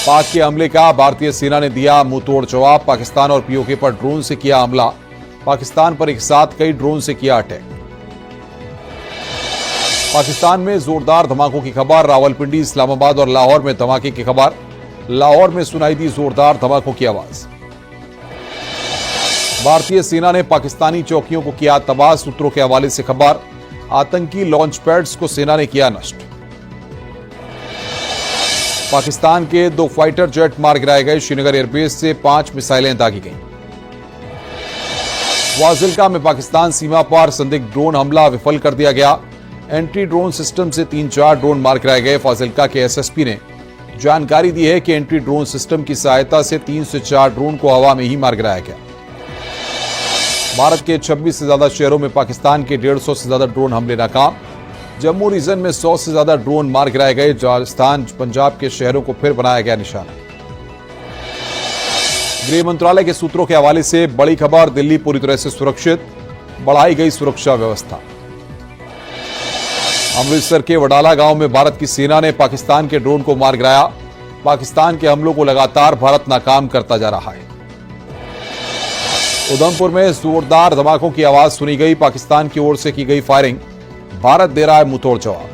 पाक के हमले का भारतीय सेना ने दिया मुंहतोड़ जवाब। पाकिस्तान और पीओके पर ड्रोन से किया हमला। पाकिस्तान पर एक साथ कई ड्रोन से किया अटैक। पाकिस्तान में जोरदार धमाकों की खबर। रावलपिंडी, इस्लामाबाद और लाहौर में धमाके की खबर। लाहौर में सुनाई दी जोरदार धमाकों की आवाज। भारतीय सेना ने पाकिस्तानी चौकियों को किया तबाह। सूत्रों के हवाले से खबर। आतंकी लॉन्च पैड्स को सेना ने किया नष्ट। पाकिस्तान के 2 फाइटर जेट मार गिराए गए। श्रीनगर एयरबेस से 5 मिसाइलें दागी गईं। फाजिल्का में पाकिस्तान सीमा पर संदिग्ध ड्रोन हमला विफल कर दिया गया। एंटी ड्रोन सिस्टम से 3-4 ड्रोन मार गिराए गए। फाजिल्का के एसएसपी ने जानकारी दी है कि एंटी ड्रोन सिस्टम की सहायता से 3 से 4 ड्रोन को हवा में ही मार गिराया गया। भारत के 26 से ज्यादा शहरों में पाकिस्तान के 150 से ज्यादा ड्रोन हमले नाकाम। जम्मू रीजन में 100 से ज्यादा ड्रोन मार गिराए गए। राजस्थान, पंजाब के शहरों को फिर बनाया गया निशाना। गृह मंत्रालय के सूत्रों के हवाले से बड़ी खबर। दिल्ली पूरी तरह से सुरक्षित, बढ़ाई गई सुरक्षा व्यवस्था। अमृतसर के वडाला गांव में भारत की सेना ने पाकिस्तान के ड्रोन को मार गिराया। पाकिस्तान के हमलों को लगातार भारत नाकाम करता जा रहा है। उधमपुर में जोरदार धमाकों की आवाज सुनी गई। पाकिस्तान की ओर से की गई फायरिंग। भारत दे रहा है मुंहतोड़ जवाब।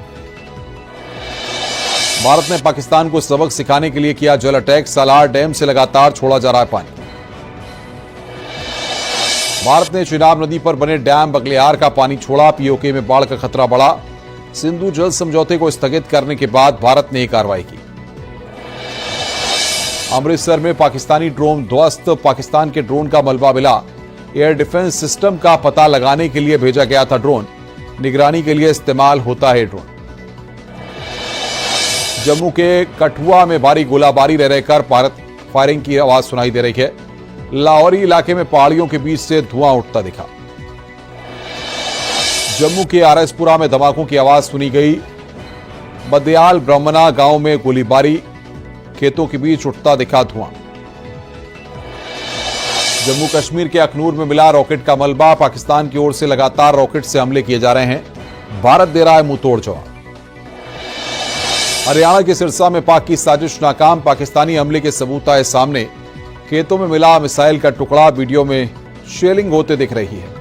भारत ने पाकिस्तान को सबक सिखाने के लिए किया जल अटैक। सालार डैम से लगातार छोड़ा जा रहा है पानी। भारत ने चिनाब नदी पर बने डैम बगलियार का पानी छोड़ा। पीओके में बाढ़ का खतरा बढ़ा। सिंधु जल समझौते को स्थगित करने के बाद भारत ने यह कार्रवाई की। अमृतसर में पाकिस्तानी ड्रोन ध्वस्त। पाकिस्तान के ड्रोन का मलबा मिला। एयर डिफेंस सिस्टम का पता लगाने के लिए भेजा गया था ड्रोन। निगरानी के लिए इस्तेमाल होता है ड्रोन। जम्मू के कठुआ में भारी गोलाबारी रह रहकर फायरिंग की आवाज सुनाई दे रही है। लाहौरी इलाके में पहाड़ियों के बीच से धुआं उठता दिखा। जम्मू के आरएसपुरा में धमाकों की आवाज सुनी गई। बदयाल ब्रह्मना गांव में गोलीबारी। खेतों के बीच उठता दिखा धुआं। जम्मू कश्मीर के अखनूर में मिला रॉकेट का मलबा। पाकिस्तान की ओर से लगातार रॉकेट से हमले किए जा रहे हैं। भारत दे रहा है मुंहतोड़ जवाब। हरियाणा के सिरसा में पाक की साजिश नाकाम। पाकिस्तानी हमले के सबूत आए सामने। खेतों में मिला मिसाइल का टुकड़ा। वीडियो में शेलिंग होते दिख रही है।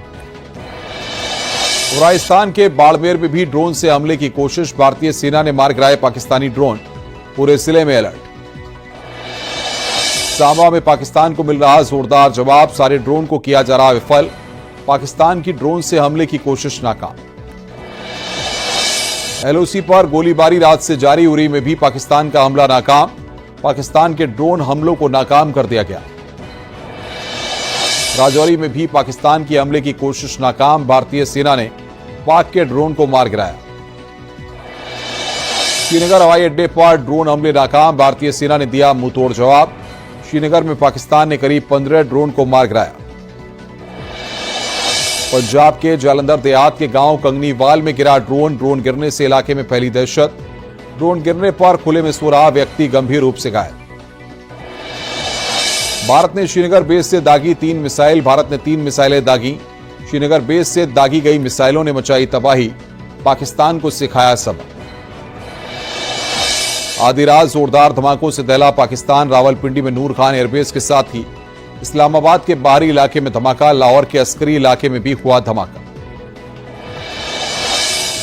राजस्थान के बाड़मेर में भी ड्रोन से हमले की कोशिश। भारतीय सेना ने मार गिराए पाकिस्तानी ड्रोन। पूरे जिले में अलर्ट। सांबा में पाकिस्तान को मिल रहा जोरदार जवाब। सारे ड्रोन को किया जा रहा विफल। पाकिस्तान की ड्रोन से हमले की कोशिश नाकाम। एलओसी पर गोलीबारी रात से जारी। उरी में भी पाकिस्तान का हमला नाकाम। पाकिस्तान के ड्रोन हमलों को नाकाम कर दिया गया। राजौरी में भी पाकिस्तान की हमले की कोशिश नाकाम। भारतीय सेना ने पाक के ड्रोन को मार गिराया। श्रीनगर हवाई अड्डे पर ड्रोन हमले नाकाम। भारतीय सेना ने दिया मुंहतोड़ जवाब। श्रीनगर में पाकिस्तान ने करीब 15 ड्रोन को मार गिराया। पंजाब के जालंधर देहात के गांव कंगनीवाल में गिरा ड्रोन। ड्रोन गिरने से इलाके में फैली दहशत। ड्रोन गिरने पर खुले में सो रहा व्यक्ति गंभीर रूप से घायल। भारत ने श्रीनगर बेस से दागी 3 मिसाइल। भारत ने 3 मिसाइलें दागी। श्रीनगर बेस से दागी गई मिसाइलों ने मचाई तबाही। पाकिस्तान को सिखाया सबक। आधी रात जोरदार धमाकों से दहला पाकिस्तान। रावलपिंडी में नूर खान एयरबेस के साथ ही इस्लामाबाद के बाहरी इलाके में धमाका। लाहौर के अस्करी इलाके में भी हुआ धमाका।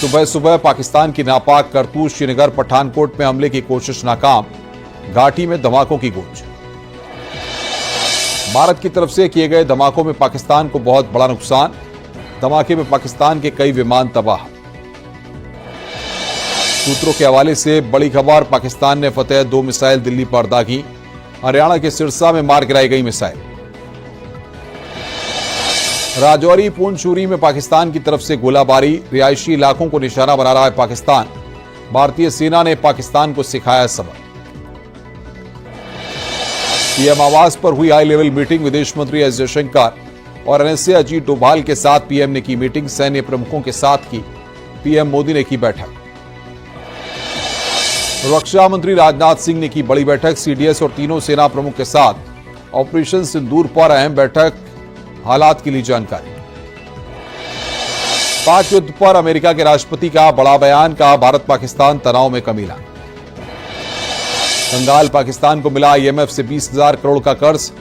सुबह सुबह पाकिस्तान की नापाक करतूत। श्रीनगर पठानकोट में हमले की कोशिश नाकाम। घाटी में धमाकों की गूंज। भारत की तरफ से किए गए धमाकों में पाकिस्तान को बहुत बड़ा नुकसान। धमाके में पाकिस्तान के कई विमान तबाह। सूत्रों के हवाले से बड़ी खबर। पाकिस्तान ने फतेह 2 मिसाइल दिल्ली पर दागी। हरियाणा के सिरसा में मार गिराई गई मिसाइल। राजौरी पूंछुरी में पाकिस्तान की तरफ से गोलाबारी। रिहायशी इलाकों को निशाना बना रहा है पाकिस्तान। भारतीय सेना ने पाकिस्तान को सिखाया सबक। पीएम आवास पर हुई हाई लेवल मीटिंग। विदेश मंत्री एस जयशंकर और एनएसए अजीत डोभाल के साथ पीएम ने की मीटिंग। सैन्य प्रमुखों के साथ की पीएम मोदी ने की बैठक। रक्षा मंत्री राजनाथ सिंह ने की बड़ी बैठक। सीडीएस और तीनों सेना प्रमुख के साथ ऑपरेशन सिंदूर पर अहम बैठक। हालात की ली जानकारी। पाक युद्ध पर अमेरिका के राष्ट्रपति का बड़ा बयान। कहा भारत पाकिस्तान तनाव में कमी लाए। बंगाल पाकिस्तान को मिला IMF से 20,000 करोड़ का कर्ज,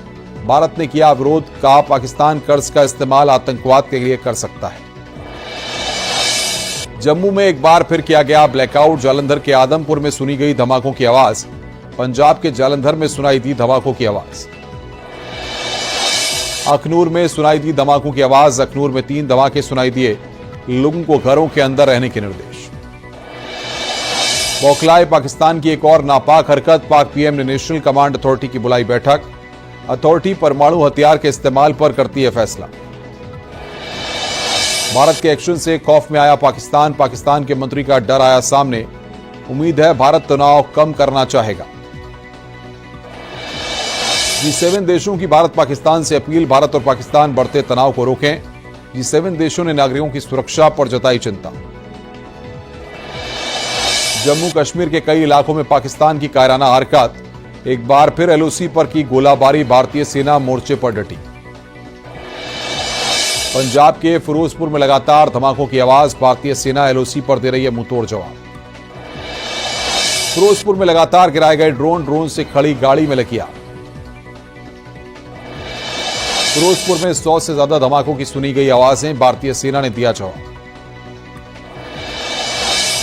भारत ने किया विरोध, कहा पाकिस्तान कर्ज का इस्तेमाल आतंकवाद के लिए कर सकता है। जम्मू में एक बार फिर किया गया ब्लैकआउट, जालंधर के आदमपुर में सुनी गई धमाकों की आवाज, पंजाब के जालंधर में सुनाई दी धमाकों की आवाज। अखनूर में सुनाई दी धमाकों की आवाज, अखनूर में 3 धमाके सुनाई दिए, लोगों को घरों के अंदर रहने के निर्देश। बौखलाए पाकिस्तान की एक और नापाक हरकत, पाक PM ने नेशनल कमांड अथॉरिटी की बुलाई बैठक, अथॉरिटी परमाणु हथियार के इस्तेमाल पर करती है फैसला। भारत के एक्शन से खौफ में आया पाकिस्तान, पाकिस्तान के मंत्री का डर आया सामने, उम्मीद है भारत तनाव कम करना चाहेगा। G7 देशों की भारत पाकिस्तान से अपील, भारत और पाकिस्तान बढ़ते तनाव को रोकें। G7 देशों ने नागरिकों की सुरक्षा पर जताई चिंता। जम्मू कश्मीर के कई इलाकों में पाकिस्तान की कायराना हरकत, एक बार फिर LOC पर की गोलाबारी, भारतीय सेना मोर्चे पर डटी। पंजाब के फिरोजपुर में लगातार धमाकों की आवाज, भारतीय सेना LOC पर दे रही है मुंहतोड़ जवाब। फिरोजपुर में लगातार गिराए गए ड्रोन से खड़ी गाड़ी में लगी आग। फिरोजपुर में 100 से ज्यादा धमाकों की सुनी गई आवाजें, भारतीय सेना ने दिया जवाब।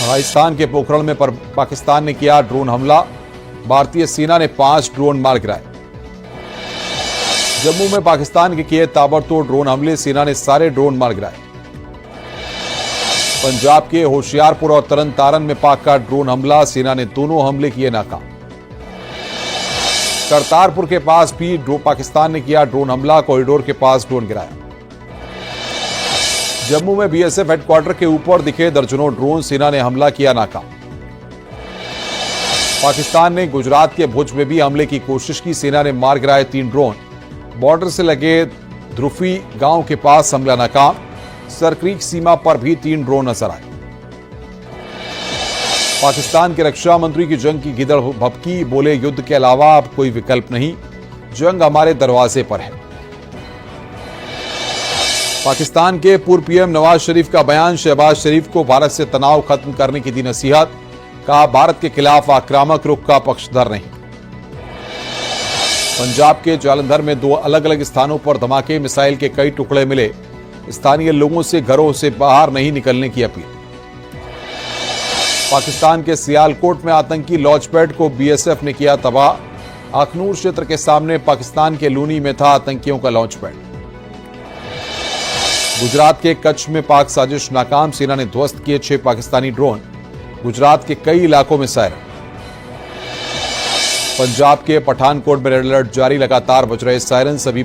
राजस्थान के पोखरण में पाकिस्तान ने किया ड्रोन हमला, भारतीय सेना ने 5 ड्रोन मार गिराए। जम्मू में पाकिस्तान के किए ताबड़तोड़ ड्रोन हमले, सेना ने सारे ड्रोन मार गिराए। पंजाब के होशियारपुर और तरन तारन में पाक का ड्रोन हमला, सेना ने दोनों हमले किए नाकाम। करतारपुर के पास भी पाकिस्तान ने किया ड्रोन हमला, कॉरिडोर के पास ड्रोन गिराया। जम्मू में BSF हेडक्वार्टर के ऊपर दिखे दर्जनों ड्रोन, सेना ने हमला किया नाकाम। पाकिस्तान ने गुजरात के भुज में भी हमले की कोशिश की, सेना ने मार गिराए 3 ड्रोन। बॉर्डर से लगे ध्रुफी गांव के पास हमला नाकाम, सरक्रीक सीमा पर भी 3 ड्रोन नजर आए। पाकिस्तान के रक्षा मंत्री की जंग की गिदड़ भभकी, बोले युद्ध के अलावा अब कोई विकल्प नहीं, जंग हमारे दरवाजे पर है। पाकिस्तान के पूर्व PM नवाज शरीफ का बयान, शहबाज शरीफ को भारत से तनाव खत्म करने की दी नसीहत, कहा भारत के खिलाफ आक्रामक रुख का पक्षधर नहीं। पंजाब के जालंधर में 2 अलग अलग स्थानों पर धमाके, मिसाइल के कई टुकड़े मिले, स्थानीय लोगों से घरों से बाहर नहीं निकलने की अपील। पाकिस्तान के सियालकोट में आतंकी लॉन्चपैड को BSF ने किया तबाह, अखनूर क्षेत्र के सामने पाकिस्तान के लूनी में था आतंकियों का लॉन्चपैड। गुजरात के कच्छ में पाक साजिश नाकाम, सेना ने ध्वस्त किए 6 पाकिस्तानी ड्रोन, गुजरात के कई इलाकों में सायरन। पंजाब के पठानकोट में रेड अलर्ट जारी, लगातार बज रहे सायरन, सभी